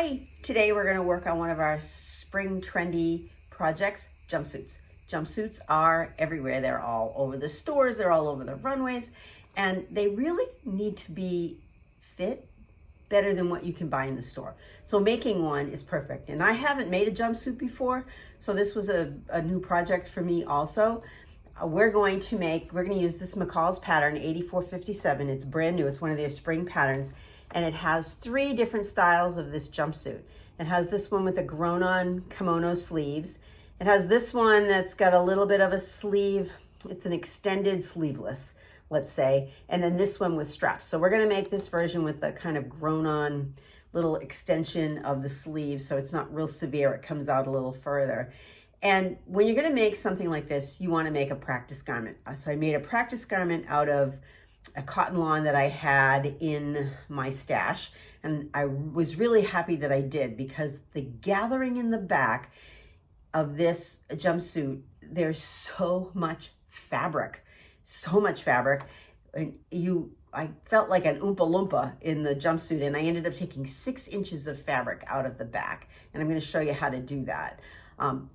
Hi, today we're going to work on one of our spring trendy projects, jumpsuits. Jumpsuits are everywhere. They're all over the stores, they're all over the runways, and they really need to be fit better than what you can buy in the store. So making one is perfect. And I haven't made a jumpsuit before, so this was a new project for me also. We're going to use this McCalls pattern 8457. It's brand new. It's one of their spring patterns. And it has 3 different styles of this jumpsuit. It has this one with the grown-on kimono sleeves. It has this one that's got a little bit of a sleeve. It's an extended sleeveless, let's say. And then this one with straps. So we're gonna make this version with the kind of grown-on little extension of the sleeve, so it's not real severe. It comes out a little further. And when you're gonna make something like this, you wanna make a practice garment. So I made a practice garment out of a cotton lawn that I had in my stash. And I was really happy that I did, because the gathering in the back of this jumpsuit, there's so much fabric. And I felt like an Oompa Loompa in the jumpsuit, and I ended up taking 6 inches of fabric out of the back. And I'm gonna show you how to do that.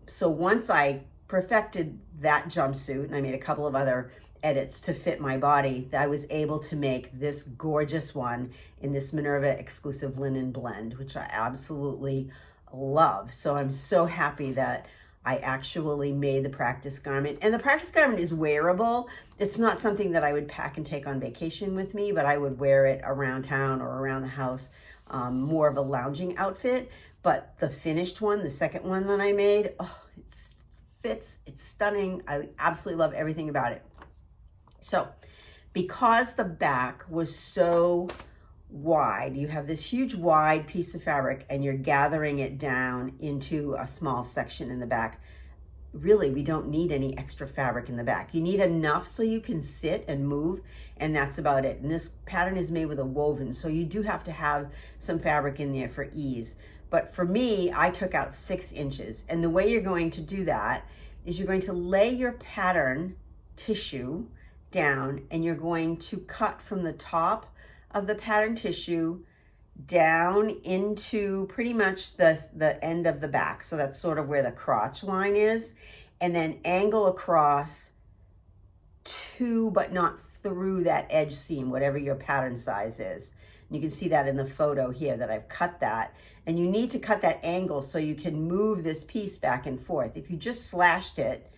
So once I perfected that jumpsuit, and I made a couple of other edits to fit my body, I was able to make this gorgeous one in this MINERVA exclusive linen blend, which I absolutely love. So I'm so happy that I actually made the practice garment. And the practice garment is wearable. It's not something that I would pack and take on vacation with me, but I would wear it around town or around the house, more of a lounging outfit. But the finished one, the second one that I made, oh, it fits, it's stunning. I absolutely love everything about it. So because the back was so wide, you have this huge wide piece of fabric and you're gathering it down into a small section in the back. Really, we don't need any extra fabric in the back. You need enough so you can sit and move, and that's about it. And this pattern is made with a woven, so you do have to have some fabric in there for ease. But for me, I took out 6 inches. And the way you're going to do that is you're going to lay your pattern tissue down, and you're going to cut from the top of the pattern tissue down into pretty much the end of the back. So that's sort of where the crotch line is, and then angle across to, but not through, that edge seam, whatever your pattern size is. And you can see that in the photo here that I've cut that. And you need to cut that angle so you can move this piece back and forth. If you just slashed it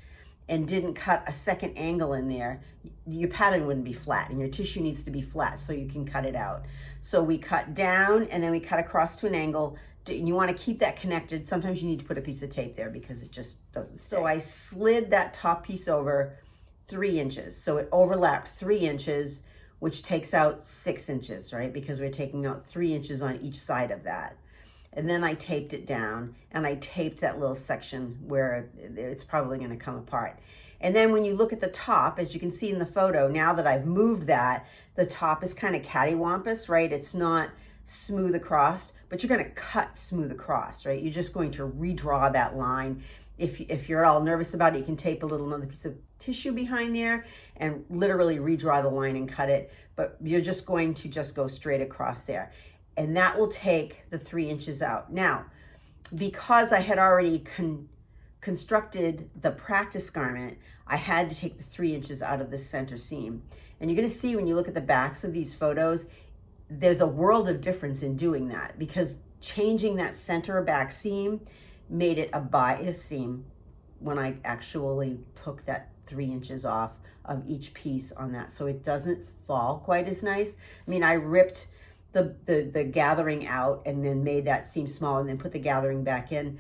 and didn't cut a second angle in there, your pattern wouldn't be flat, and your tissue needs to be flat so you can cut it out. So we cut down and then we cut across to an angle. You want to keep that connected. Sometimes you need to put a piece of tape there because it just doesn't stay. So I slid that top piece over 3 inches. So it overlapped 3 inches, which takes out 6 inches, right? Because we're taking out 3 inches on each side of that. And then I taped it down, and I taped that little section where it's probably going to come apart. And then when you look at the top, as you can see in the photo, now that I've moved that, the top is kind of cattywampus, right? It's not smooth across, but you're going to cut smooth across, right? You're just going to redraw that line. If you're at all nervous about it, you can tape another piece of tissue behind there and literally redraw the line and cut it. But you're just going to just go straight across there. And that will take the 3 inches out. Now, because I had already constructed the practice garment, I had to take the 3 inches out of the center seam. And you're gonna see when you look at the backs of these photos, there's a world of difference in doing that, because changing that center back seam made it a bias seam when I actually took that 3 inches off of each piece on that. So it doesn't fall quite as nice. I mean, I ripped the gathering out and then made that seam small and then put the gathering back in,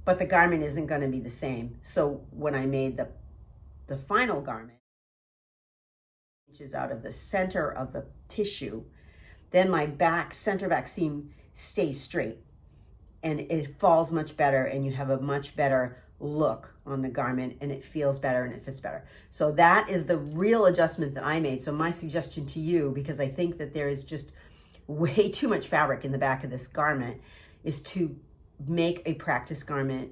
but the garment isn't going to be the same. So when I made the final garment, inches out of the center of the tissue, then my center back seam stays straight and it falls much better, and you have a much better look on the garment, and it feels better and it fits better. So that is the real adjustment that I made. So my suggestion to you, because I think that there is just way too much fabric in the back of this garment, is to make a practice garment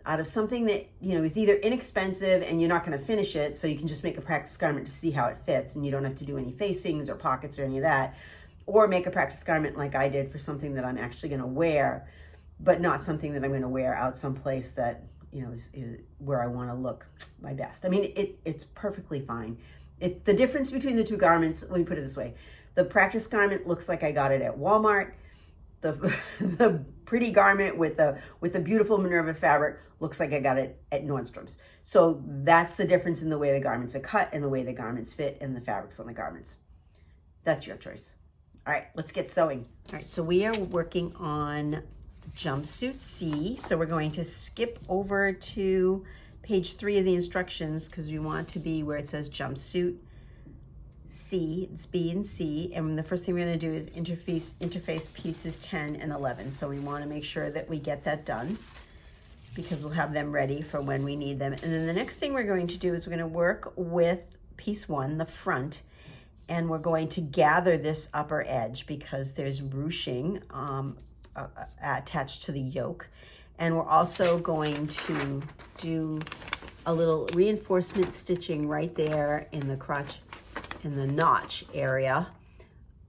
out of something that, you know, is either inexpensive and you're not going to finish it, so you can just make a practice garment to see how it fits and you don't have to do any facings or pockets or any of that, or make a practice garment like I did for something that I'm actually going to wear but not something that I'm going to wear out someplace that, you know, is where I want to look my best. I mean, it's perfectly fine. The difference between the two garments, let me put it this way. The practice garment looks like I got it at Walmart. The pretty garment with the beautiful Minerva fabric looks like I got it at Nordstrom's. So that's the difference in the way the garments are cut and the way the garments fit and the fabrics on the garments. That's your choice. All right, let's get sewing. All right, so we are working on Jumpsuit C. So we're going to skip over to page 3 of the instructions because we want to be where it says Jumpsuit C. It's B and C. And the first thing we're going to do is interface pieces 10 and 11. So we want to make sure that we get that done because we'll have them ready for when we need them. And then the next thing we're going to do is we're going to work with piece 1, the front, and we're going to gather this upper edge because there's ruching attached to the yoke. And we're also going to do a little reinforcement stitching right there in the crotch, in the notch area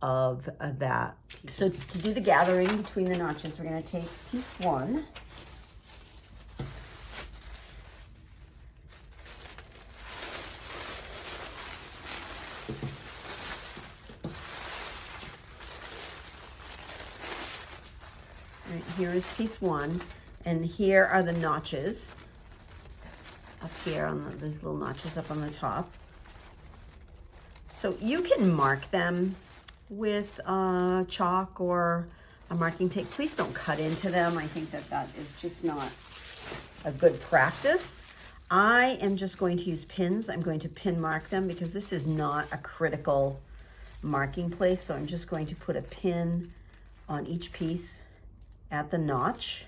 of that. So to do the gathering between the notches, we're going to take piece 1. Right, here is piece 1, and here are the notches up here on these little notches up on the top. So you can mark them with chalk or a marking tape. Please don't cut into them. I think that is just not a good practice. I am just going to use pins. I'm going to pin mark them because this is not a critical marking place. So I'm just going to put a pin on each piece at the notch.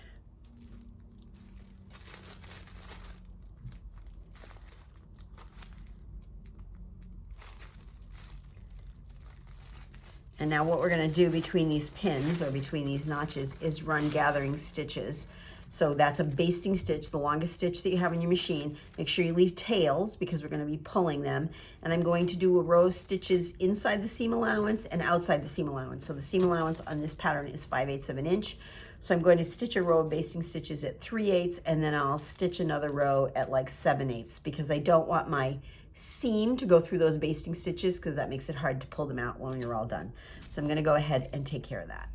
And now what we're going to do between these pins or between these notches is run gathering stitches. So that's a basting stitch, the longest stitch that you have in your machine. Make sure you leave tails because we're going to be pulling them. And I'm going to do a row of stitches inside the seam allowance and outside the seam allowance. So the seam allowance on this pattern is 5/8 of an inch. So I'm going to stitch a row of basting stitches at 3/8 and then I'll stitch another row at like 7/8 because I don't want my seam to go through those basting stitches because that makes it hard to pull them out when you're all done. So I'm going to go ahead and take care of that.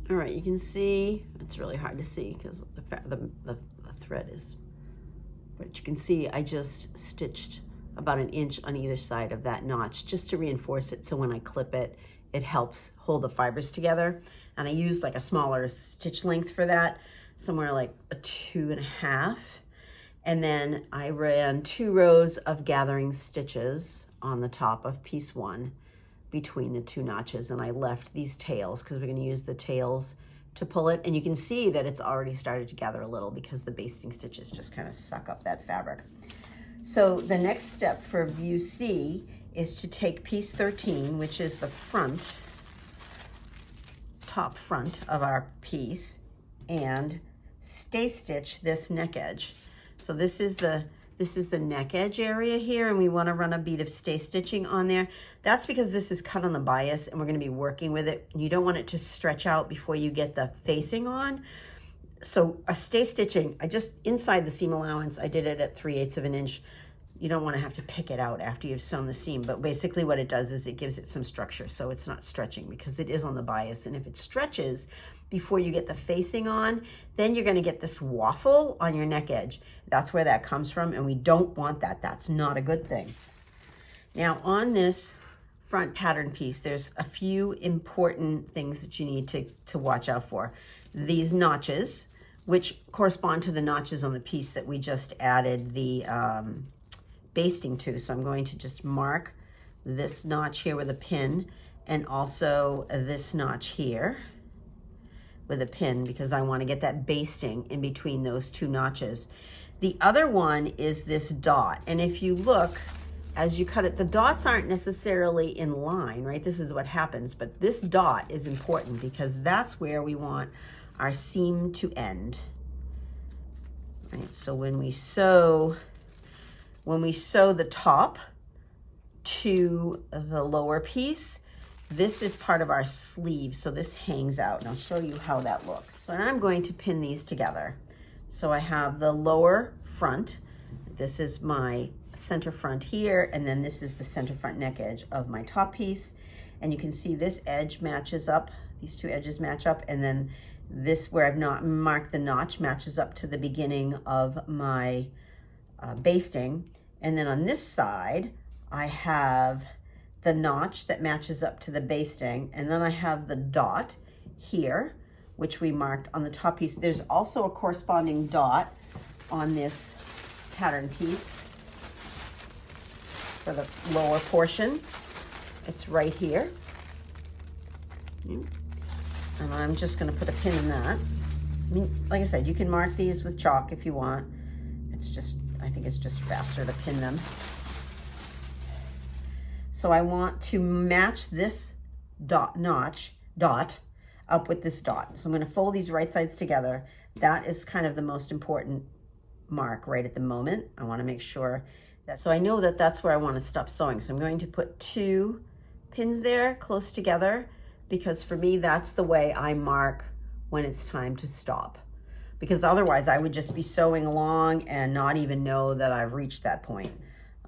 All right, you can see, it's really hard to see because the thread is, but you can see I just stitched about 1 inch on either side of that notch just to reinforce it so when I clip it, it helps hold the fibers together. And I used like a smaller stitch length for that, somewhere like a 2.5. And then I ran 2 rows of gathering stitches on the top of piece 1 between the 2 notches, and I left these tails because we're going to use the tails to pull it. And you can see that it's already started to gather a little because the basting stitches just kind of suck up that fabric. So the next step for view C is to take piece 13, which is the front, top front of our piece, and stay stitch this neck edge. So this is the neck edge area here, and we want to run a bead of stay stitching on there. That's because this is cut on the bias and we're going to be working with it. You don't want it to stretch out before you get the facing on. So a stay stitching, I just inside the seam allowance, I did it at 3/8 of an inch. You don't want to have to pick it out after you've sewn the seam, but basically what it does is it gives it some structure so it's not stretching because it is on the bias. And if it stretches before you get the facing on, then you're going to get this waffle on your neck edge. That's where that comes from, and we don't want that. That's not a good thing. Now on this front pattern piece, there's a few important things that you need to watch out for. These notches, which correspond to the notches on the piece that we just added the basting to. So I'm going to just mark this notch here with a pin and also this notch here with a pin because I want to get that basting in between those 2 notches. The other one is this dot, and if you look as you cut it, the dots aren't necessarily in line, right? This is what happens, but this dot is important because that's where we want our seam to end. Right, so when we sew the top to the lower piece, this is part of our sleeve, so this hangs out, and I'll show you how that looks. So I'm going to pin these together. So I have the lower front. This is my center front here, and then this is the center front neck edge of my top piece. And you can see this edge matches up, these two edges match up, and then this where I've not marked the notch matches up to the beginning of my basting. And then on this side, I have the notch that matches up to the basting, and then I have the dot here, which we marked on the top piece. There's also a corresponding dot on this pattern piece for the lower portion. It's right here. And I'm just gonna put a pin in that. I mean, like I said, you can mark these with chalk if you want. It's just, I think it's just faster to pin them. So I want to match this dot up with this dot. So I'm gonna fold these right sides together. That is kind of the most important mark right at the moment. I wanna make sure that, so I know that that's where I wanna stop sewing. So I'm going to put 2 pins there close together, because for me, that's the way I mark when it's time to stop. Because otherwise I would just be sewing along and not even know that I've reached that point.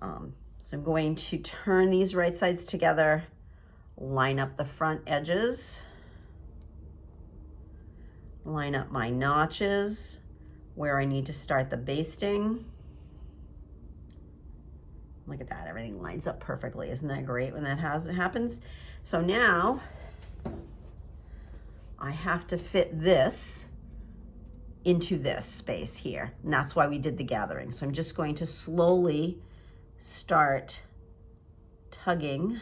So I'm going to turn these right sides together, line up the front edges, line up my notches where I need to start the basting. Look at that, everything lines up perfectly. Isn't that great when that happens? So now I have to fit this into this space here, and that's why we did the gathering. So I'm just going to slowly start tugging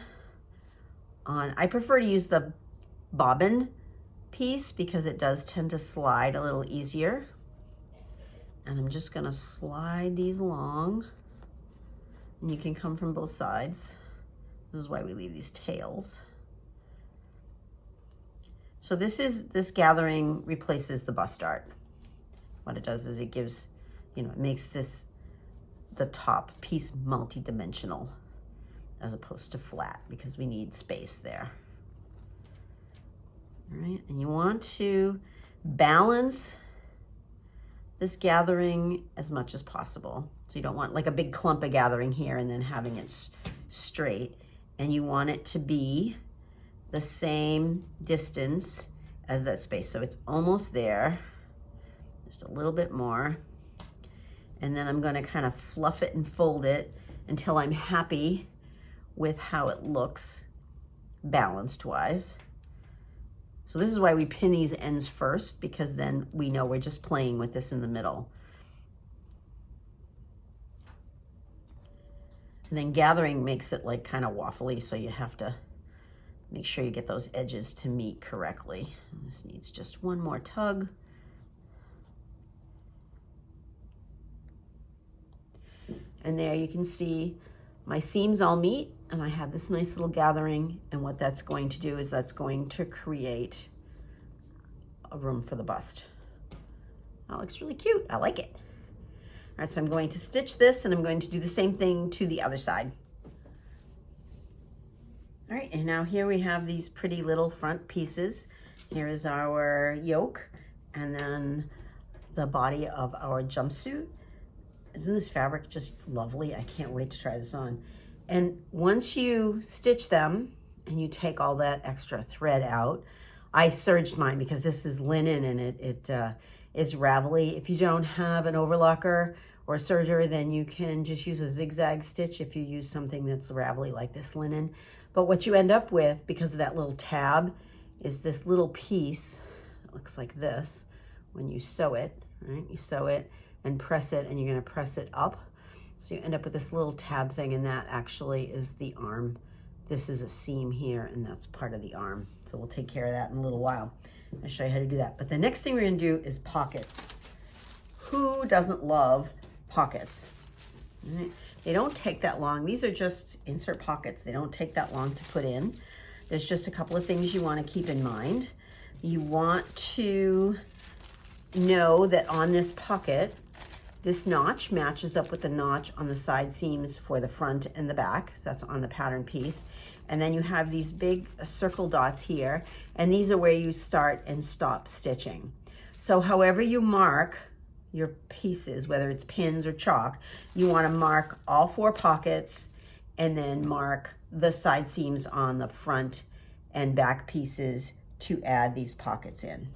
on. I prefer to use the bobbin piece because it does tend to slide a little easier. And I'm just gonna slide these along, and you can come from both sides. This is why we leave these tails. So this gathering replaces the bust dart. What it does is it gives, it makes the top piece multi-dimensional as opposed to flat, because we need space there. All right, and you want to balance this gathering as much as possible. So you don't want like a big clump of gathering here and then having it straight, and you want it to be the same distance as that space. So it's almost there, just a little bit more. And then I'm gonna kind of fluff it and fold it until I'm happy with how it looks balanced wise. So this is why we pin these ends first, because then we know we're just playing with this in the middle. And then gathering makes it like kind of waffly, so you have to make sure you get those edges to meet correctly. And this needs just one more tug. And there you can see my seams all meet, and I have this nice little gathering, and what that's going to do is that's going to create a room for the bust. That looks really cute. I like it. All right, so I'm going to stitch this, and I'm going to do the same thing to the other side. All right, and now here we have these pretty little front pieces. Here is our yoke, and then the body of our jumpsuit. Isn't this fabric just lovely? I can't wait to try this on. And once you stitch them and you take all that extra thread out, I serged mine because this is linen and it is ravelly. If you don't have an overlocker or a serger, then you can just use a zigzag stitch if you use something that's ravelly like this linen. But what you end up with, because of that little tab, is this little piece. It looks like this when you sew it, right? You sew it and press it, and you're gonna press it up. So you end up with this little tab thing, and that actually is the arm. This is a seam here, and that's part of the arm. So we'll take care of that in a little while. I'll show you how to do that. But the next thing we're gonna do is pockets. Who doesn't love pockets? Right? They don't take that long. These are just insert pockets. They don't take that long to put in. There's just a couple of things you wanna keep in mind. You want to know that on this pocket, this notch matches up with the notch on the side seams for the front and the back. So that's on the pattern piece. And then you have these big circle dots here, and these are where you start and stop stitching. So however you mark your pieces, whether it's pins or chalk, you want to mark all 4 pockets and then mark the side seams on the front and back pieces to add these pockets in.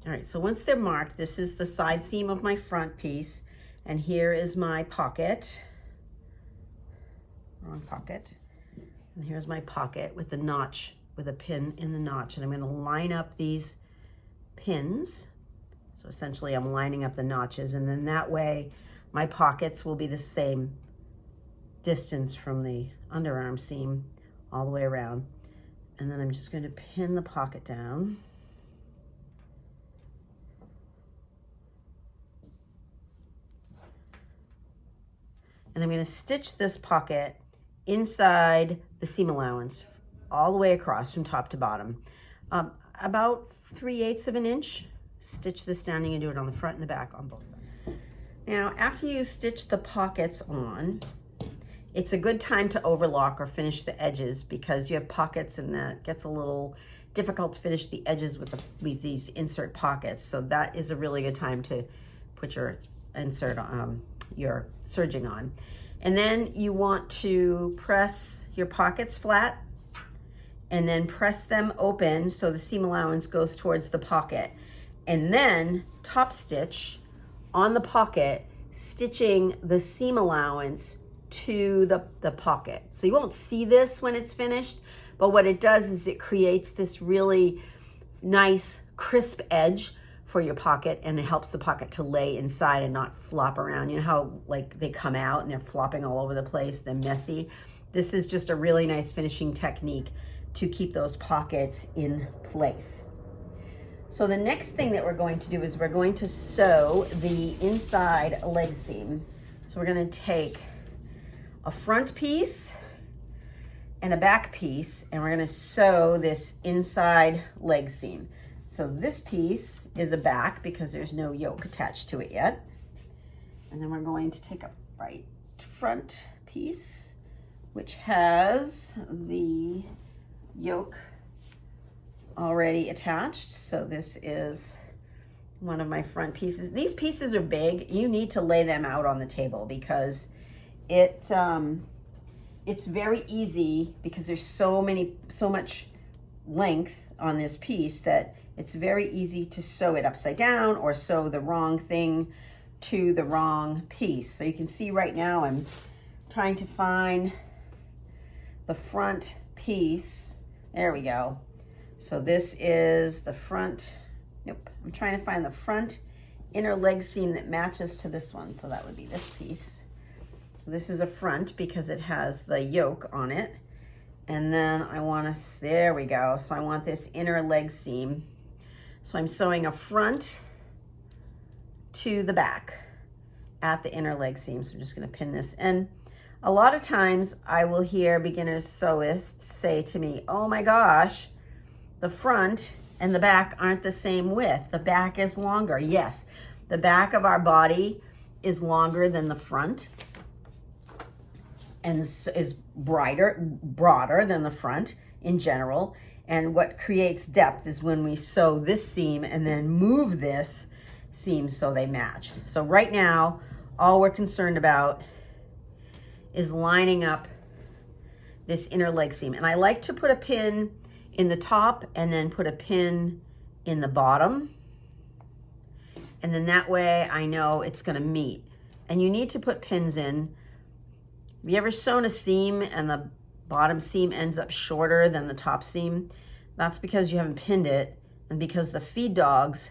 All right, so once they're marked, this is the side seam of my front piece, and here is my pocket. Wrong pocket. And here's my pocket with the notch, with a pin in the notch, and I'm going to line up these pins. So essentially I'm lining up the notches, and then that way my pockets will be the same distance from the underarm seam all the way around. And then I'm just going to pin the pocket down. And I'm going to stitch this pocket inside the seam allowance all the way across from top to bottom. About 3/8 of an inch. Stitch this down. You can do it on the front and the back on both sides. Now, after you stitch the pockets on, it's a good time to overlock or finish the edges, because you have pockets and that gets a little difficult to finish the edges with these insert pockets. So that is a really good time to put your insert your serging on. And then you want to press your pockets flat and then press them open so the seam allowance goes towards the pocket. And then top stitch on the pocket, stitching the seam allowance to the pocket. So you won't see this when it's finished, but what it does is it creates this really nice crisp edge for your pocket, and it helps the pocket to lay inside and not flop around. You know how like they come out and they're flopping all over the place, they're messy. This is just a really nice finishing technique to keep those pockets in place. So the next thing that we're going to do is we're going to sew the inside leg seam. So we're going to take a front piece and a back piece, and we're going to sew this inside leg seam. So this piece is a back because there's no yoke attached to it yet. And then we're going to take a right front piece, which has the yoke already attached. So this is one of my front pieces. These pieces are big. You need to lay them out on the table because it's very easy, because there's so much length on this piece that it's very easy to sew it upside down or sew the wrong thing to the wrong piece. So you can see right now I'm trying to find the front piece. There we go. So this is the front, nope, I'm trying to find the front inner leg seam that matches to this one. So that would be this piece. This is a front because it has the yoke on it. And then I want to, there we go. So I want this inner leg seam. So I'm sewing a front to the back at the inner leg seam. So I'm just going to pin this. And a lot of times I will hear beginners sewists say to me, oh my gosh, the front and the back aren't the same width. The back is longer. Yes, the back of our body is longer than the front and is broader than the front in general. And what creates depth is when we sew this seam and then move this seam so they match. So right now, all we're concerned about is lining up this inner leg seam. And I like to put a pin in the top and then put a pin in the bottom. And then that way I know it's gonna meet. And you need to put pins in. Have you ever sewn a seam and the bottom seam ends up shorter than the top seam? That's because you haven't pinned it, and because the feed dogs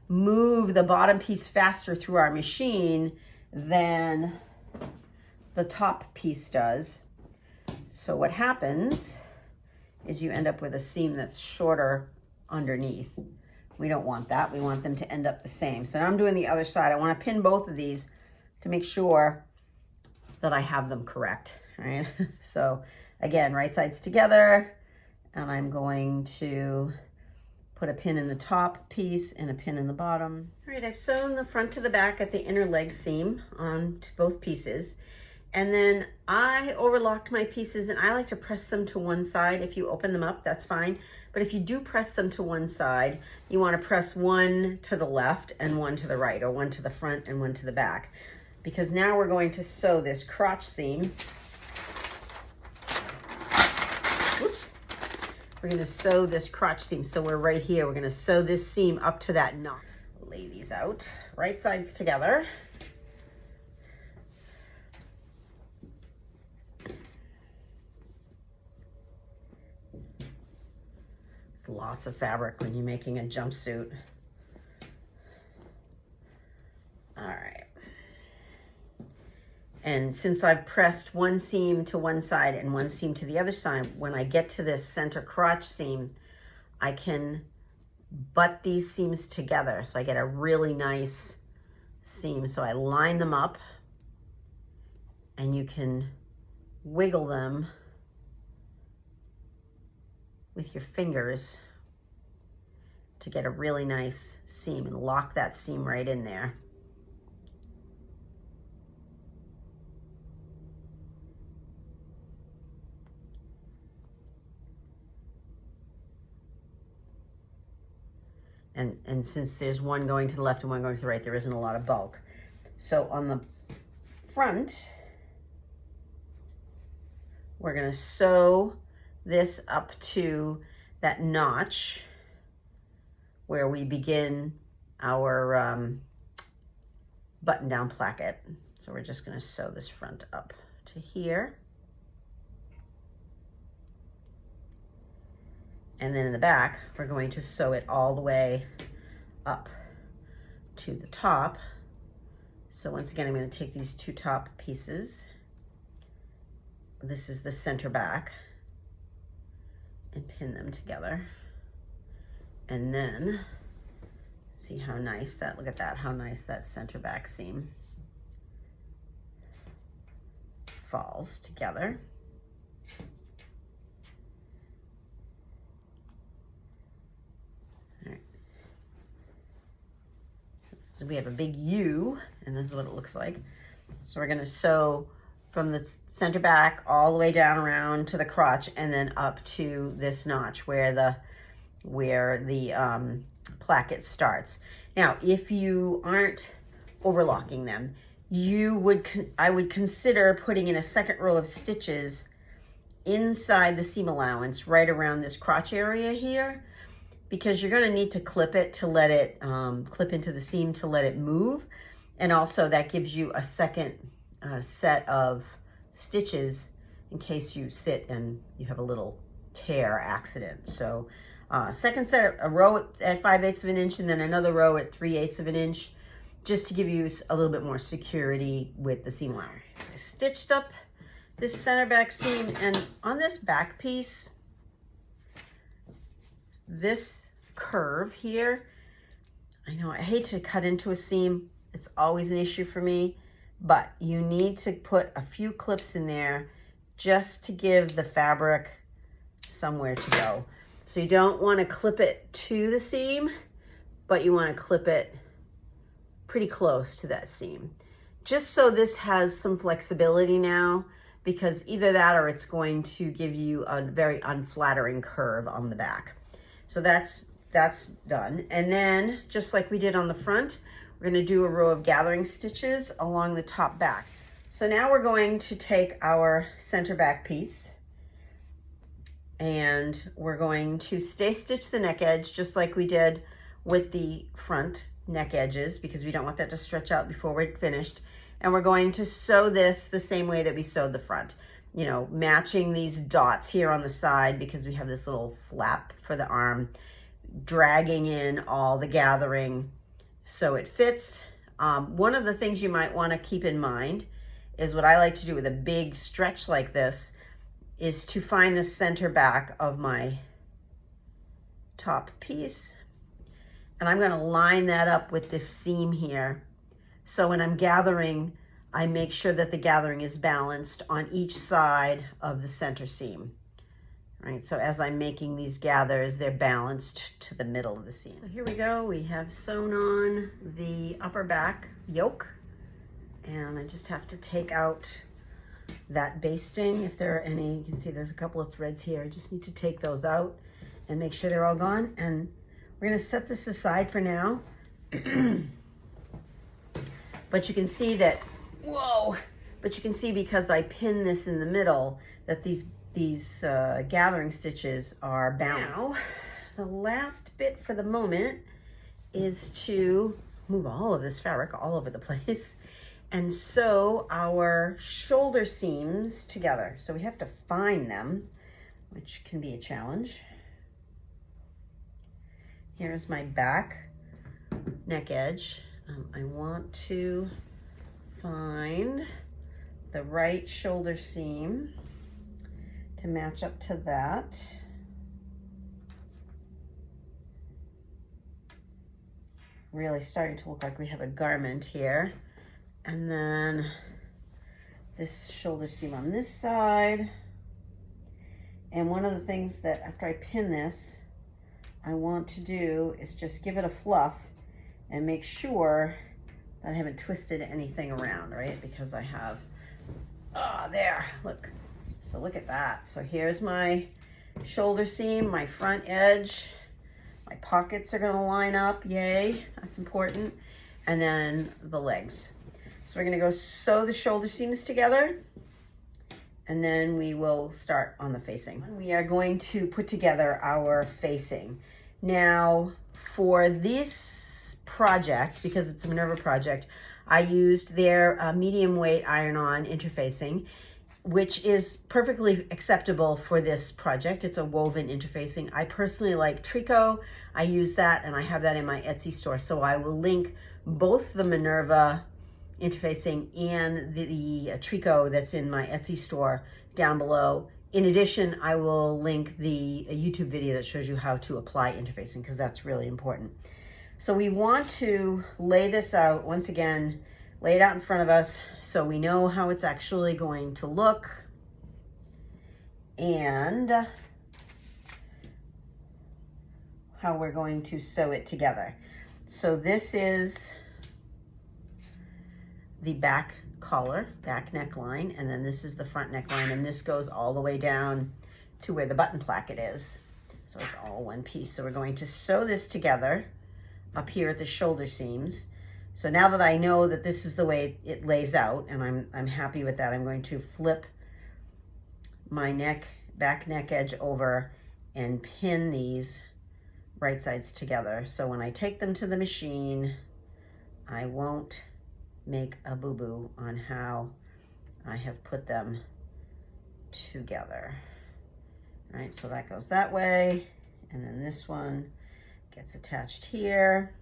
move the bottom piece faster through our machine than the top piece does. So what happens is you end up with a seam that's shorter underneath. We don't want that. We want them to end up the same. So now I'm doing the other side. I want to pin both of these to make sure that I have them correct, right? So again, right sides together, and I'm going to put a pin in the top piece and a pin in the bottom. All right, I've sewn the front to the back at the inner leg seam on both pieces. And then I overlocked my pieces, and I like to press them to one side. If you open them up, that's fine. But if you do press them to one side, you want to press one to the left and one to the right, or one to the front and one to the back. Because now we're going to sew this crotch seam. Whoops. We're going to sew this crotch seam. So we're right here. We're going to sew this seam up to that knot. Lay these out, right sides together. Lots of fabric when you're making a jumpsuit. All right. And since I've pressed one seam to one side and one seam to the other side, when I get to this center crotch seam, I can butt these seams together. So I get a really nice seam. So I line them up, and you can wiggle them with your fingers to get a really nice seam and lock that seam right in there. And since there's one going to the left and one going to the right, there isn't a lot of bulk. So on the front, we're going to sew this up to that notch where we begin our button down placket. So we're just going to sew this front up to here. And then in the back, we're going to sew it all the way up to the top. So once again, I'm going to take these two top pieces. This is the center back, and pin them together. And then see how nice that, look at that, how nice that center back seam falls together. All right. So we have a big U, and this is what it looks like. So we're going to sew from the center back all the way down around to the crotch, and then up to this notch where the placket starts. Now, if you aren't overlocking them, I would consider putting in a second row of stitches inside the seam allowance right around this crotch area here, because you're going to need to clip it to let it clip into the seam to let it move. And also that gives you a second set of stitches in case you sit and you have a little tear accident. So second set, a row at 5/8 of an inch, and then another row at 3/8 of an inch, just to give you a little bit more security with the seam allowance. I stitched up this center back seam, and on this back piece, this curve here, I know I hate to cut into a seam. It's always an issue for me, but you need to put a few clips in there just to give the fabric somewhere to go. So you don't want to clip it to the seam, but you want to clip it pretty close to that seam. Just so this has some flexibility now, because either that or it's going to give you a very unflattering curve on the back. So that's done. And then, just like we did on the front, we're going to do a row of gathering stitches along the top back. So now we're going to take our center back piece, and we're going to stay stitch the neck edge just like we did with the front neck edges, because we don't want that to stretch out before we're finished. And we're going to sew this the same way that we sewed the front, you know, matching these dots here on the side, because we have this little flap for the arm, dragging in all the gathering so it fits. One of the things you might want to keep in mind is what I like to do with a big stretch like this is to find the center back of my top piece. And I'm going to line that up with this seam here. So when I'm gathering, I make sure that the gathering is balanced on each side of the center seam. Right, so as I'm making these gathers, they're balanced to the middle of the seam. So here we go, we have sewn on the upper back yoke, and I just have to take out that basting. If there are any, you can see there's a couple of threads here. I just need to take those out and make sure they're all gone. And we're gonna set this aside for now. But you can see that, whoa, but you can see because I pinned this in the middle that these gathering stitches are bound. Now, the last bit for the moment is to move all of this fabric all over the place and sew our shoulder seams together. So we have to find them, which can be a challenge. Here's my back neck edge. I want to find the right shoulder seam to match up to that. Really starting to look like we have a garment here. And then this shoulder seam on this side. And one of the things that after I pin this, I want to do is just give it a fluff and make sure that I haven't twisted anything around, right? Because I have, there, look. So look at that. So here's my shoulder seam, my front edge. My pockets are gonna line up, yay, that's important. And then the legs. So we're gonna go sew the shoulder seams together, and then we will start on the facing. We are going to put together our facing. Now, for this project, because it's a MINERVA project, I used their medium weight iron-on interfacing, which is perfectly acceptable for this project. It's a woven interfacing. I personally like tricot. I use that, and I have that in my Etsy store. So I will link both the MINERVA interfacing and the tricot that's in my Etsy store down below. In addition, I will link the YouTube video that shows you how to apply interfacing, because that's really important. So we want to lay this out, once again, lay it out in front of us so we know how it's actually going to look and how we're going to sew it together. So this is the back collar, back neckline, and then this is the front neckline, and this goes all the way down to where the button placket is. So it's all one piece. So we're going to sew this together up here at the shoulder seams. So now that I know that this is the way it lays out, and I'm happy with that, I'm going to flip my back neck edge over and pin these right sides together. So when I take them to the machine, I won't make a boo-boo on how I have put them together. All right, so that goes that way, and then this one gets attached here.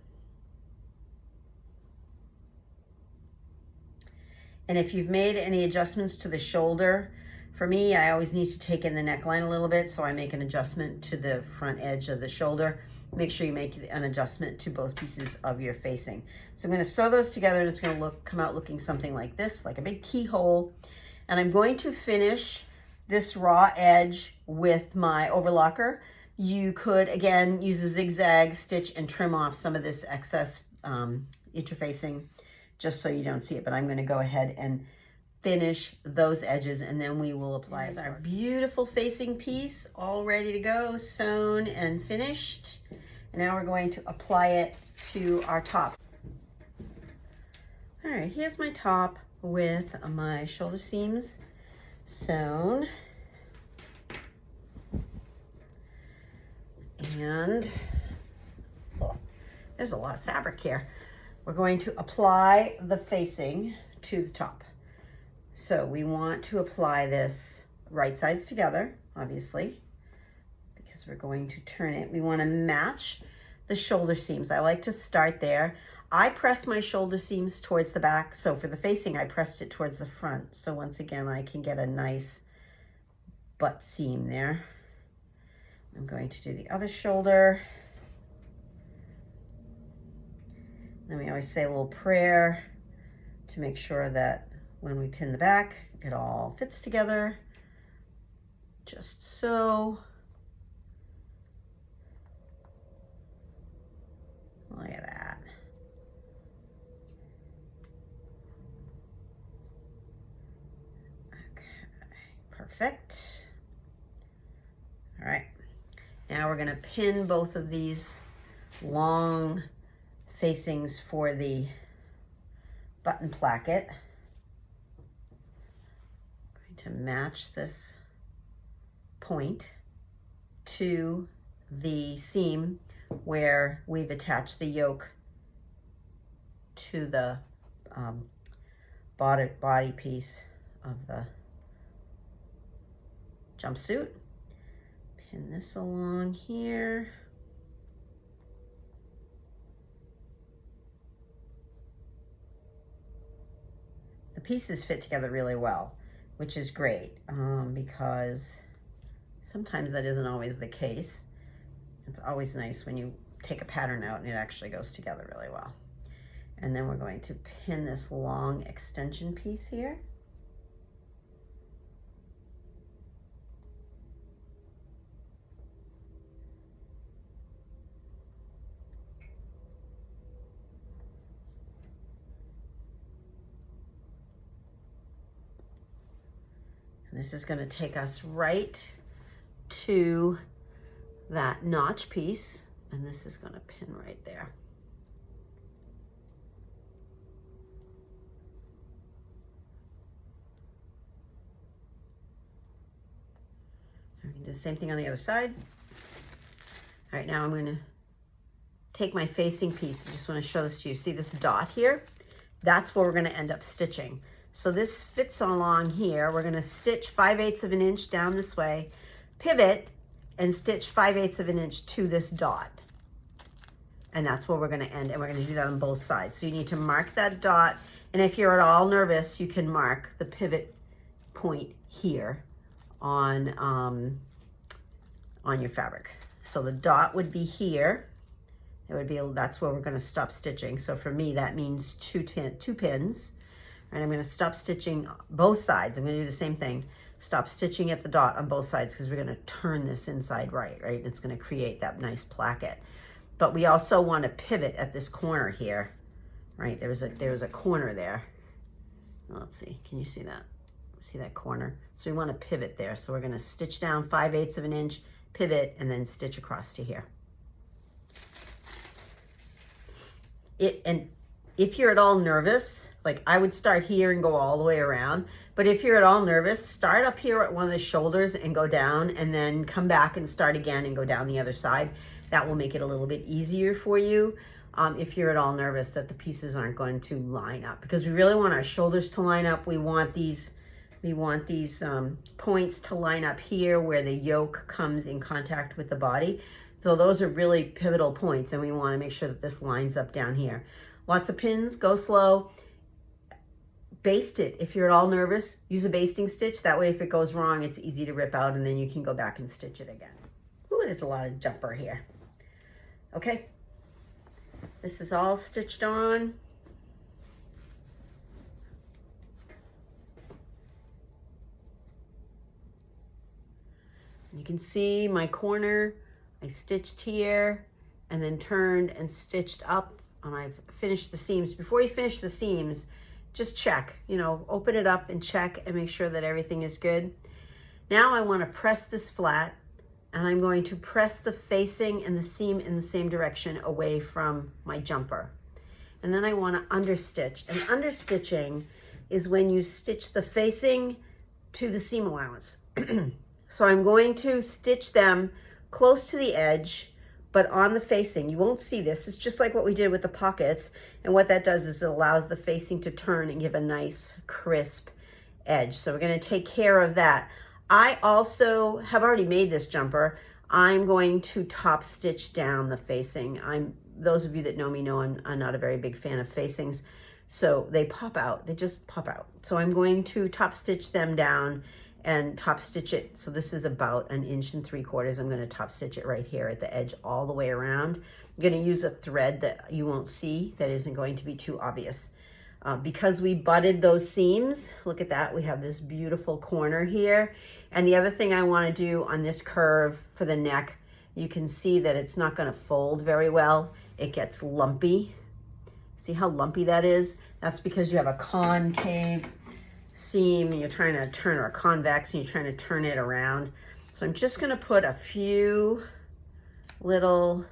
And if you've made any adjustments to the shoulder, for me, I always need to take in the neckline a little bit, so I make an adjustment to the front edge of the shoulder. Make sure you make an adjustment to both pieces of your facing. So I'm going to sew those together, and it's going to come out looking something like this, like a big keyhole. And I'm going to finish this raw edge with my overlocker. You could, again, use a zigzag stitch and trim off some of this excess interfacing just so you don't see it. But I'm going to go ahead and finish those edges, and then we will apply our beautiful facing piece all ready to go, sewn and finished. And now we're going to apply it to our top. All right, here's my top with my shoulder seams sewn. And there's a lot of fabric here. We're going to apply the facing to the top. So we want to apply this right sides together, obviously, because we're going to turn it. We want to match the shoulder seams. I like to start there. I press my shoulder seams towards the back. So for the facing, I pressed it towards the front. So once again, I can get a nice butt seam there. I'm going to do the other shoulder. Then we always say a little prayer to make sure that when we pin the back, it all fits together, just so. Look at that. Perfect. All right, now we're gonna pin both of these long facings for the button placket. I'm going to match this point to the seam where we've attached the yoke to the body piece of the jumpsuit. Pin this along here. The pieces fit together really well, which is great because sometimes that isn't always the case. It's always nice when you take a pattern out and it actually goes together really well. And then we're going to pin this long extension piece here. And this is going to take us right to that notch piece, and this is going to pin right there. We can do the same thing on the other side. All right, now I'm going to take my facing piece. I just want to show this to you. See this dot here? That's where we're going to end up stitching. So this fits along here. We're going to stitch 5/8 of an inch down this way, pivot, and stitch 5/8 of an inch to this dot. And that's where we're going to end, and we're going to do that on both sides. So you need to mark that dot, and if you're at all nervous, you can mark the pivot point here on your fabric. So the dot would be here. It would be, that's where we're going to stop stitching. So for me, that means two pins. And I'm going to stop stitching both sides. I'm going to do the same thing. Stop stitching at the dot on both sides because we're going to turn this inside right? It's going to create that nice placket. But we also want to pivot at this corner here, right? There's a corner there. Let's see, can you see that? See that corner? So we want to pivot there. So we're going to stitch down 5/8 of an inch, pivot, and then stitch across to here. And if you're at all nervous, like I would start here and go all the way around, but if you're at all nervous, start up here at one of the shoulders and go down, and then come back and start again and go down the other side. That will make it a little bit easier for you if you're at all nervous that the pieces aren't going to line up, because we really want our shoulders to line up. We want these points to line up here where the yoke comes in contact with the body. So those are really pivotal points, and we want to make sure that this lines up down here. Lots of pins, go slow. Baste it. If you're at all nervous, use a basting stitch. That way if it goes wrong, it's easy to rip out, and then you can go back and stitch it again. Ooh, there's a lot of jumper here. Okay, this is all stitched on. You can see my corner. I stitched here and then turned and stitched up, and I've finished the seams. Before you finish the seams, just check, open it up and check and make sure that everything is good. Now I want to press this flat, and I'm going to press the facing and the seam in the same direction away from my jumper. And then I want to understitch. And understitching is when you stitch the facing to the seam allowance. So I'm going to stitch them close to the edge, but on the facing. You won't see this. It's just like what we did with the pockets. And what that does is it allows the facing to turn and give a nice crisp edge. So we're going to take care of that. I also have already made this jumper. I'm going to top stitch down the facing. Those of you that know me know I'm not a very big fan of facings. So they pop out. They just pop out. So I'm going to top stitch them down and top stitch it. So this is about 1 3/4 inches. I'm going to top stitch it right here at the edge all the way around. I'm going to use a thread that you won't see, that isn't going to be too obvious. Because we butted those seams, look at that, we have this beautiful corner here. And the other thing I want to do on this curve for the neck, you can see that it's not going to fold very well. It gets lumpy. See how lumpy that is? That's because you have a concave seam, you're trying to turn, or convex, and you're trying to turn it around. So I'm just gonna put a few little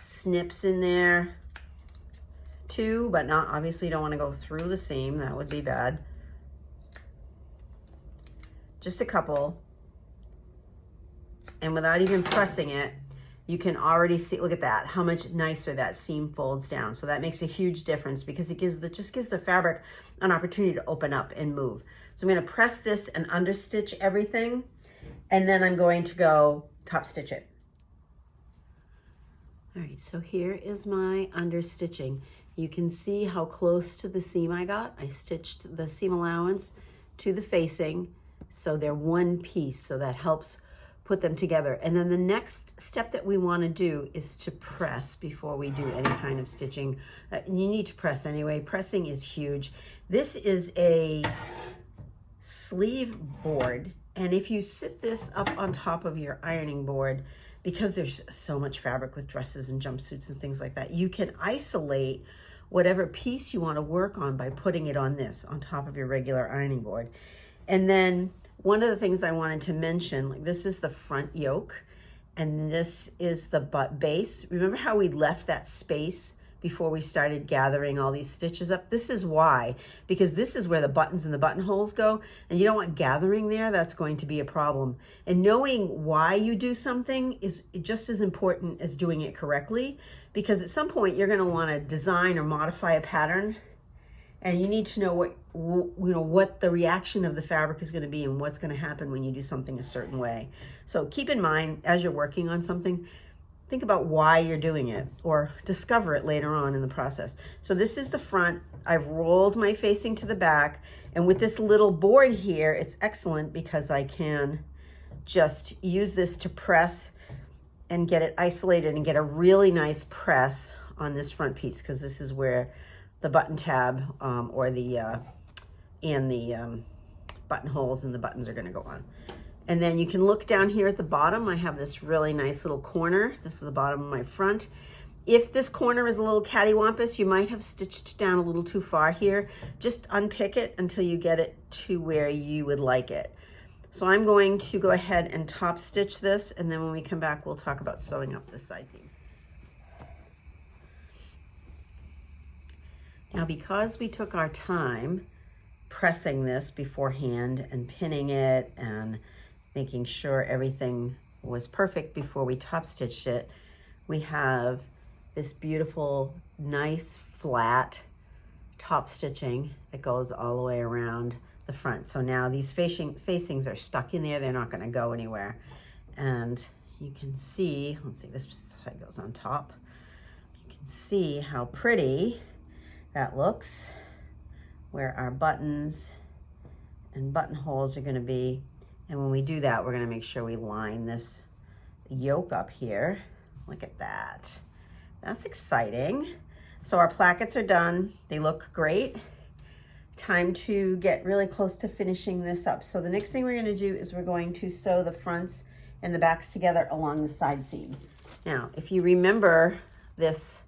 snips in there, too, but not, obviously you don't wanna go through the seam, that would be bad. Just a couple. And without even pressing it, you can already see, look at that, how much nicer that seam folds down. So that makes a huge difference because it just gives the fabric an opportunity to open up and move. So I'm gonna press this and understitch everything, and then I'm going to go top stitch it. All right, so here is my understitching. You can see how close to the seam I got. I stitched the seam allowance to the facing, so they're one piece, so that helps put them together. And then the next step that we want to do is to press before we do any kind of stitching. You need to press anyway. Pressing is huge. This is a sleeve board, and if you sit this up on top of your ironing board, because there's so much fabric with dresses and jumpsuits and things like that, you can isolate whatever piece you want to work on by putting it on this, on top of your regular ironing board. And then one of the things I wanted to mention, like this is the front yoke and this is the butt base. Remember how we left that space before we started gathering all these stitches up? This is why, because this is where the buttons and the buttonholes go, and you don't want gathering there. That's going to be a problem. And knowing why you do something is just as important as doing it correctly, because at some point you're going to want to design or modify a pattern, and you need to know what the reaction of the fabric is going to be and what's going to happen when you do something a certain way. So keep in mind, as you're working on something, think about why you're doing it, or discover it later on in the process. So this is the front. I've rolled my facing to the back, and with this little board here, it's excellent because I can just use this to press and get it isolated and get a really nice press on this front piece, because this is where the button tab buttonholes and the buttons are going to go on. And then you can look down here at the bottom. I have this really nice little corner. This is the bottom of my front. If this corner is a little cattywampus, you might have stitched down a little too far here. Just unpick it until you get it to where you would like it. So I'm going to go ahead and top stitch this, and then when we come back, we'll talk about sewing up this side seam. Now, because we took our time pressing this beforehand and pinning it and making sure everything was perfect before we top stitched it, we have this beautiful, nice, flat top stitching that goes all the way around the front. So now these facings are stuck in there. They're not going to go anywhere. And you can see, let's see, this side goes on top. You can see how pretty that looks, where our buttons and buttonholes are going to be. And when we do that, we're going to make sure we line this yoke up here. Look at that. That's exciting. So our plackets are done. They look great. Time to get really close to finishing this up. So the next thing we're going to do is we're going to sew the fronts and the backs together along the side seams. Now, if you remember this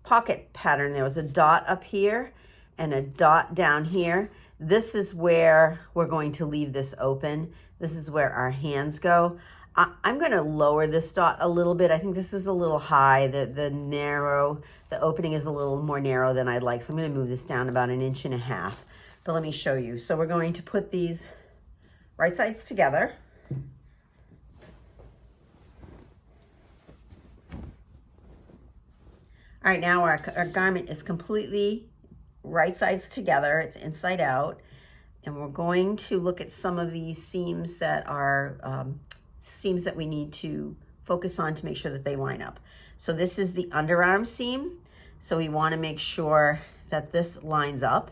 pocket pattern, there was a dot up here and a dot down here. This is where we're going to leave this open. This is where our hands go. I'm going to lower this dot a little bit. I think this is a little high. The opening is a little more narrow than I'd like. So I'm going to move this down about 1.5 inches. But let me show you. So we're going to put these right sides together. All right, now our garment is completely right sides together. It's inside out. And we're going to look at some of these seams that are seams that we need to focus on to make sure that they line up. So this is the underarm seam. So we want to make sure that this lines up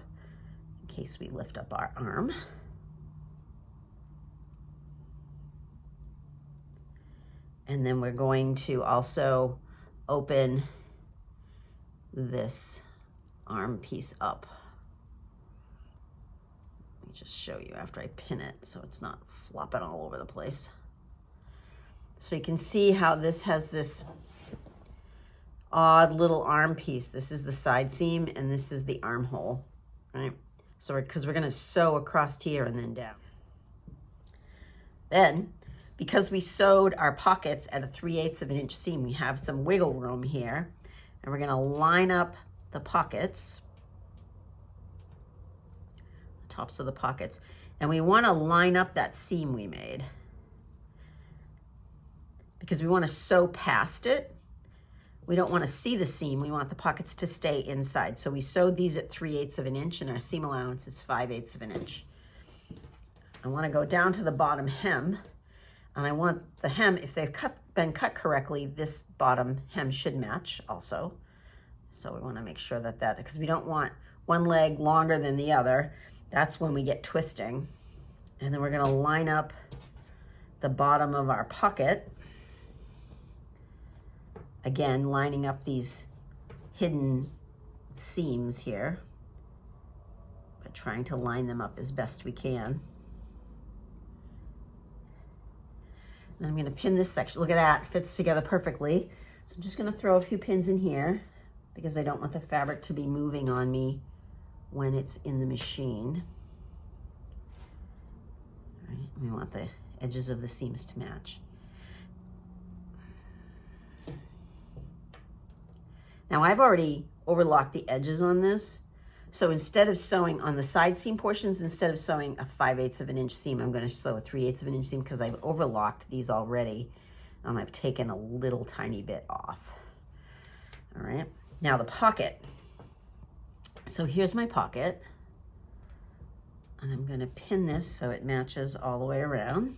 in case we lift up our arm. And then we're going to also open this arm piece up. Let me just show you after I pin it so it's not flopping all over the place. So you can see how this has this odd little arm piece. This is the side seam and this is the armhole, right? So because we're going to sew across here and then down. Then, because we sewed our pockets at a 3/8 of an inch seam, we have some wiggle room here. And we're going to line up the pockets, the tops of the pockets. And we want to line up that seam we made, because we want to sew past it. We don't want to see the seam. We want the pockets to stay inside. So we sewed these at 3/8 of an inch, and our seam allowance is 5/8 of an inch. I want to go down to the bottom hem, and I want the hem, if they've been cut correctly, this bottom hem should match also. So we want to make sure that, because we don't want one leg longer than the other. That's when we get twisting. And then we're going to line up the bottom of our pocket. Again, lining up these hidden seams here, but trying to line them up as best we can. And I'm going to pin this section. Look at that, fits together perfectly. So I'm just going to throw a few pins in here because I don't want the fabric to be moving on me when it's in the machine. All right, we want the edges of the seams to match. Now I've already overlocked the edges on this. So instead of sewing on the side seam portions, instead of sewing a 5/8 of an inch seam, I'm going to sew a 3/8 of an inch seam because I've overlocked these already. I've taken a little tiny bit off. All right, now the pocket. So here's my pocket. And I'm going to pin this so it matches all the way around.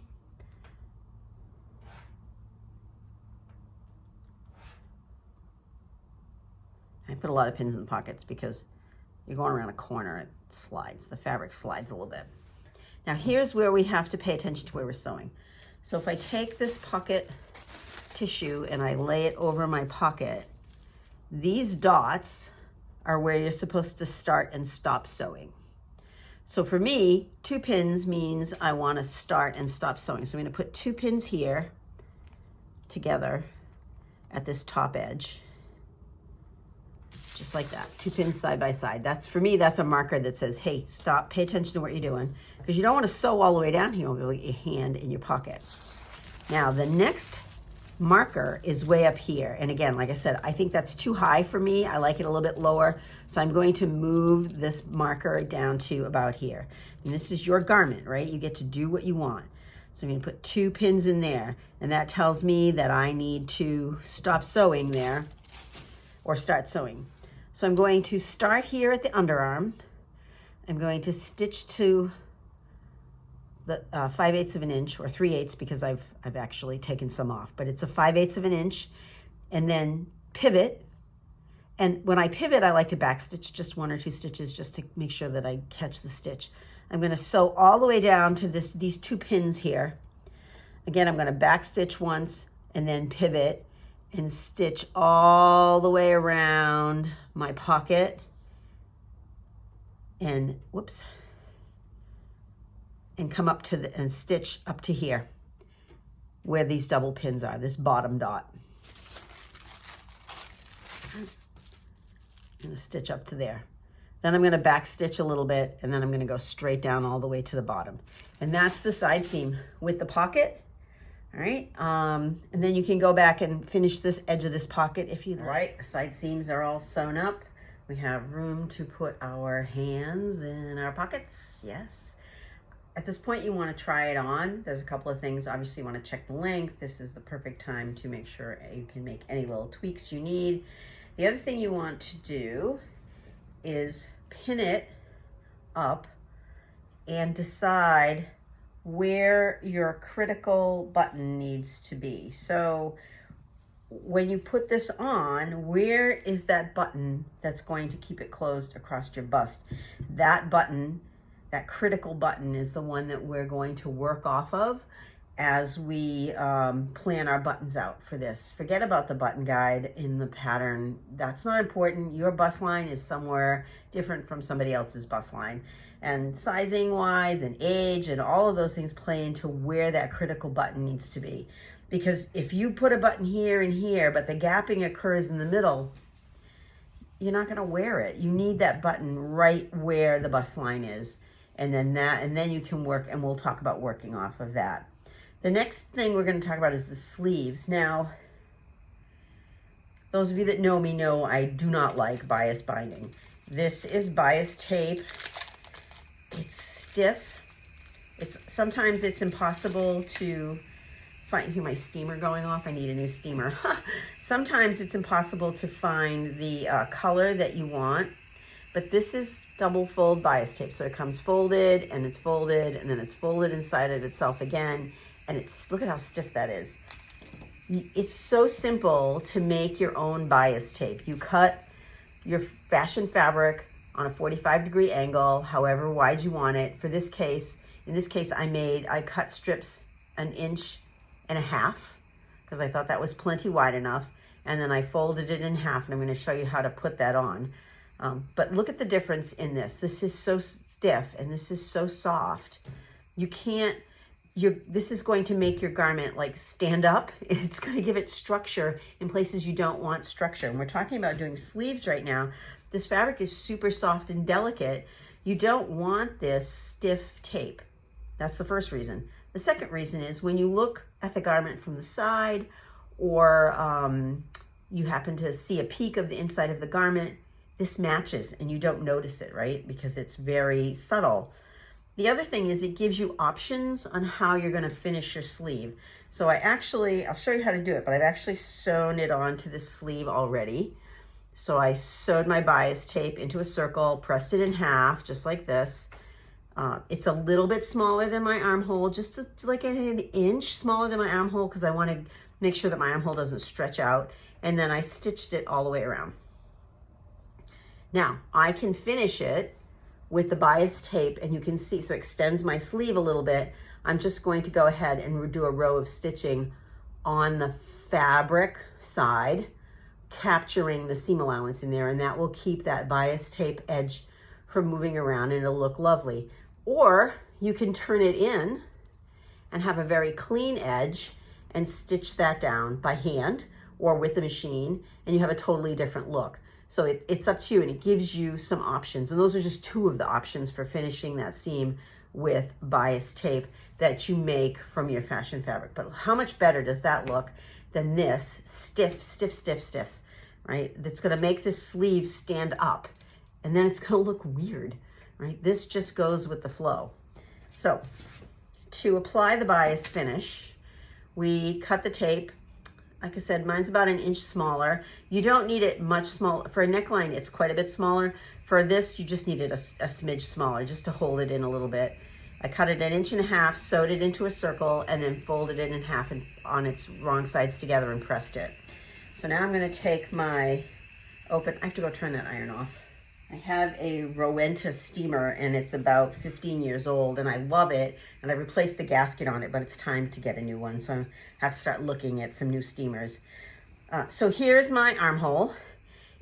I put a lot of pins in the pockets because you're going around a corner, it slides, the fabric slides a little bit. Now here's where we have to pay attention to where we're sewing. So if I take this pocket tissue and I lay it over my pocket, these dots are where you're supposed to start and stop sewing. So for me, 2 pins means I want to start and stop sewing. So I'm going to put 2 pins here together at this top edge. Just like that, 2 pins side by side. That's, for me, that's a marker that says, hey, stop, pay attention to what you're doing, because you don't want to sew all the way down here. You won't be able to get your hand in your pocket. Now, the next marker is way up here. And again, like I said, I think that's too high for me. I like it a little bit lower. So I'm going to move this marker down to about here. And this is your garment, right? You get to do what you want. So I'm going to put 2 pins in there. And that tells me that I need to stop sewing there or start sewing. So I'm going to start here at the underarm. I'm going to stitch to the 5/8 of an inch, or 3/8 because I've actually taken some off, but it's a 5/8 of an inch, and then pivot. And when I pivot, I like to back stitch just 1 or 2 stitches just to make sure that I catch the stitch. I'm going to sew all the way down to these 2 pins here. Again, I'm going to back stitch once and then pivot and stitch all the way around my pocket and whoops, and come up to and stitch up to here where these double pins are, this bottom dot. I'm gonna stitch up to there. Then I'm gonna back stitch a little bit, and then I'm gonna go straight down all the way to the bottom. And that's the side seam with the pocket. All right, and then you can go back and finish this edge of this pocket if you'd like. The side seams are all sewn up. We have room to put our hands in our pockets, yes. At this point, you want to try it on. There's a couple of things. Obviously, you want to check the length. This is the perfect time to make sure you can make any little tweaks you need. The other thing you want to do is pin it up and decide where your critical button needs to be. So when you put this on, where is that button that's going to keep it closed across your bust? That button, that critical button, is the one that we're going to work off of as we plan our buttons out for this. Forget about the button guide in the pattern. That's not important. Your bust line is somewhere different from somebody else's bust line. And sizing wise and age and all of those things play into where that critical button needs to be. Because if you put a button here and here, but the gapping occurs in the middle, you're not going to wear it. You need that button right where the bust line is. And then you can work, and we'll talk about working off of that. The next thing we're going to talk about is the sleeves. Now, those of you that know me know I do not like bias binding. This is bias tape. It's stiff. Sometimes it's impossible to find. Hear my steamer going off? I need a new steamer. Sometimes it's impossible to find the color that you want, but this is double fold bias tape. So it comes folded, and it's folded, and then it's folded inside of itself again. And look at how stiff that is. It's so simple to make your own bias tape. You cut your fashion fabric on a 45-degree angle, however wide you want it. In this case, I cut strips 1.5 inches because I thought that was plenty wide enough. And then I folded it in half, and I'm going to show you how to put that on. But look at the difference in this. This is so stiff, and this is so soft. This is going to make your garment like stand up. It's going to give it structure in places you don't want structure. And we're talking about doing sleeves right now. This fabric is super soft and delicate. You don't want this stiff tape. That's the first reason. The second reason is when you look at the garment from the side, or you happen to see a peek of the inside of the garment, this matches and you don't notice it, right? Because it's very subtle. The other thing is it gives you options on how you're going to finish your sleeve. So I'll show you how to do it, but I've actually sewn it onto the sleeve already. So I sewed my bias tape into a circle, pressed it in half, just like this. It's a little bit smaller than my armhole, just like 1 inch smaller than my armhole, because I want to make sure that my armhole doesn't stretch out. And then I stitched it all the way around. Now, I can finish it with the bias tape, and you can see, so it extends my sleeve a little bit. I'm just going to go ahead and do a row of stitching on the fabric side, capturing the seam allowance in there, and that will keep that bias tape edge from moving around, and it'll look lovely. Or you can turn it in and have a very clean edge and stitch that down by hand or with the machine, and you have a totally different look. So it's up to you, and it gives you some options. And those are just 2 of the options for finishing that seam with bias tape that you make from your fashion fabric. But how much better does that look than this stiff, right? That's gonna make this sleeve stand up, and then it's gonna look weird, right? This just goes with the flow. So to apply the bias finish, we cut the tape. Like I said, mine's about 1 inch smaller. You don't need it much smaller. For a neckline, it's quite a bit smaller. For this, you just need it a smidge smaller, just to hold it in a little bit. I cut it 1.5 inches, sewed it into a circle, and then folded it in half on its wrong sides together and pressed it. So now I'm gonna take my I have to go turn that iron off. I have a Rowenta steamer, and it's about 15 years old, and I love it, and I replaced the gasket on it, but it's time to get a new one, so I have to start looking at some new steamers. So here's my armhole.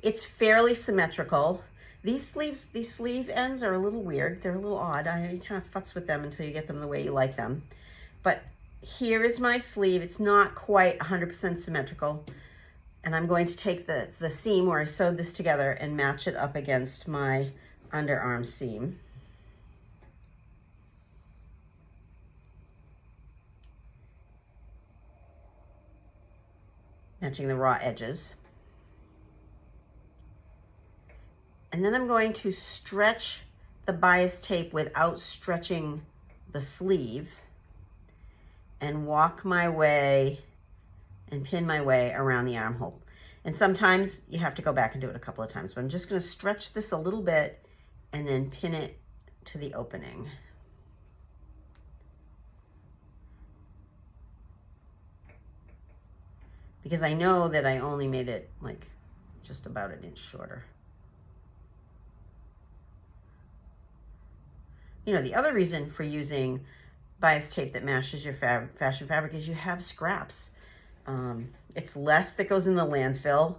It's fairly symmetrical. These sleeve ends are a little weird. They're a little odd. I kind of futz with them until you get them the way you like them. But here is my sleeve. It's not quite 100% symmetrical. And I'm going to take the seam where I sewed this together and match it up against my underarm seam. Matching the raw edges. And then I'm going to stretch the bias tape without stretching the sleeve and walk my way and pin my way around the armhole. And sometimes you have to go back and do it a couple of times, but I'm just going to stretch this a little bit and then pin it to the opening. Because I know that I only made it like just about 1 inch shorter. You know, the other reason for using bias tape that matches your fashion fabric is you have scraps. It's less that goes in the landfill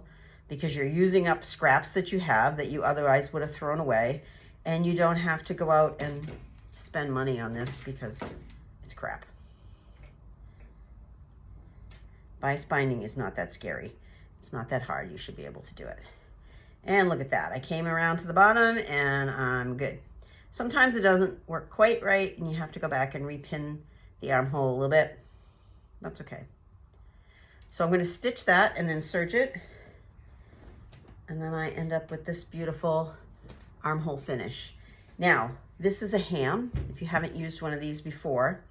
because you're using up scraps that you have that you otherwise would have thrown away, and you don't have to go out and spend money on this because it's crap. Bias binding is not that scary. It's not that hard. You should be able to do it. And look at that. I came around to the bottom and I'm good. Sometimes it doesn't work quite right and you have to go back and repin the armhole a little bit. That's okay. So I'm going to stitch that and then serge it. And then I end up with this beautiful armhole finish. Now, this is a ham. If you haven't used one of these before,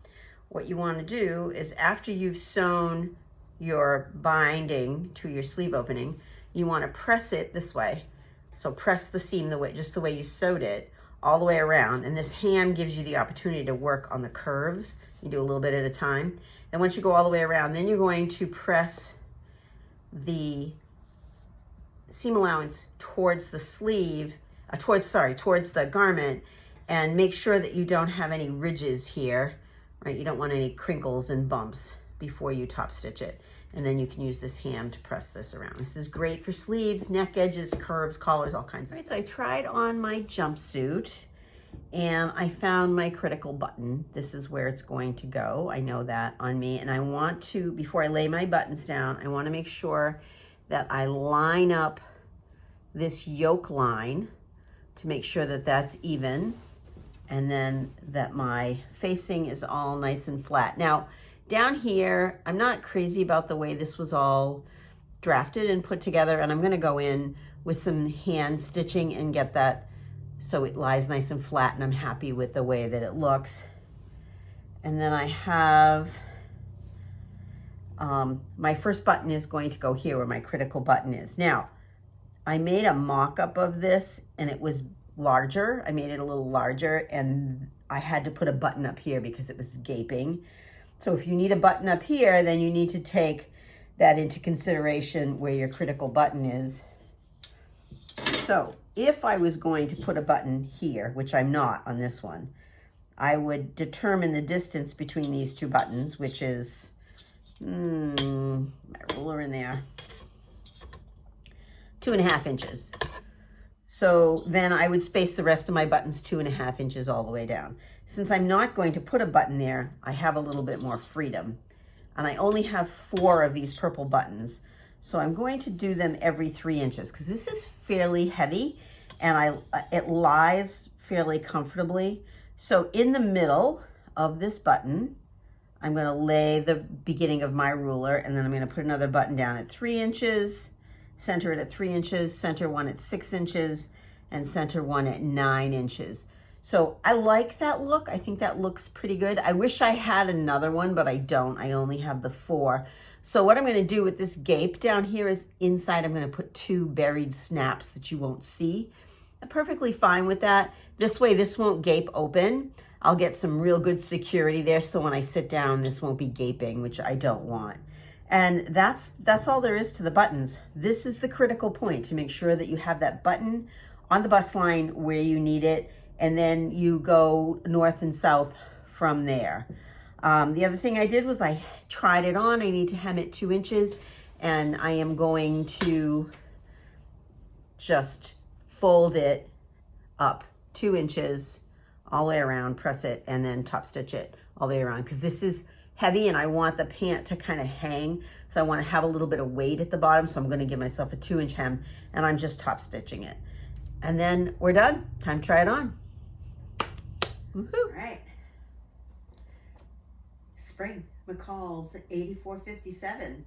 what you want to do is after you've sewn your binding to your sleeve opening, you want to press it this way. So press the seam just the way you sewed it all the way around. And this ham gives you the opportunity to work on the curves. You do a little bit at a time. And once you go all the way around, then you're going to press the seam allowance towards the sleeve, towards the garment, and make sure that you don't have any ridges here, right? You don't want any crinkles and bumps before you top stitch it. And then you can use this ham to press this around. This is great for sleeves, neck edges, curves, collars, all kinds of stuff. So I tried on my jumpsuit and I found my critical button. This is where it's going to go. I know that on me. And I want to, before I lay my buttons down, I want to make sure that I line up this yoke line to make sure that that's even. And then that my facing is all nice and flat. Now, down here, I'm not crazy about the way this was all drafted and put together, and I'm gonna go in with some hand stitching and get that so it lies nice and flat, and I'm happy with the way that it looks. And then I have, my first button is going to go here where my critical button is. Now, I made a mock-up of this and it was larger. I made it a little larger and I had to put a button up here because it was gaping. So if you need a button up here, then you need to take that into consideration where your critical button is. So if I was going to put a button here, which I'm not on this one, I would determine the distance between these two buttons, which is, my ruler in there, 2.5 inches. So then I would space the rest of my buttons 2.5 inches all the way down. Since I'm not going to put a button there, I have a little bit more freedom. And I only have 4 of these purple buttons. So I'm going to do them every 3 inches because this is fairly heavy and it lies fairly comfortably. So in the middle of this button, I'm going to lay the beginning of my ruler and then I'm going to put another button down at 3 inches, center it at 3 inches, center one at 6 inches, and center one at 9 inches. So I like that look. I think that looks pretty good. I wish I had another one, but I don't. I only have the 4. So what I'm going to do with this gape down here is inside I'm going to put 2 buried snaps that you won't see. I'm perfectly fine with that. This way this won't gape open. I'll get some real good security there so when I sit down this won't be gaping, which I don't want. And that's all there is to the buttons. This is the critical point, to make sure that you have that button on the bust line where you need it, and then you go north and south from there. The other thing I did was I tried it on. I need to hem it 2 inches, and I am going to just fold it up 2 inches all the way around, press it, and then top stitch it all the way around, because this is heavy and I want the pant to kind of hang. So I want to have a little bit of weight at the bottom. So I'm going to give myself a 2-inch hem and I'm just top stitching it. And then we're done. Time to try it on. Woohoo. All right. Spring, McCalls 8457.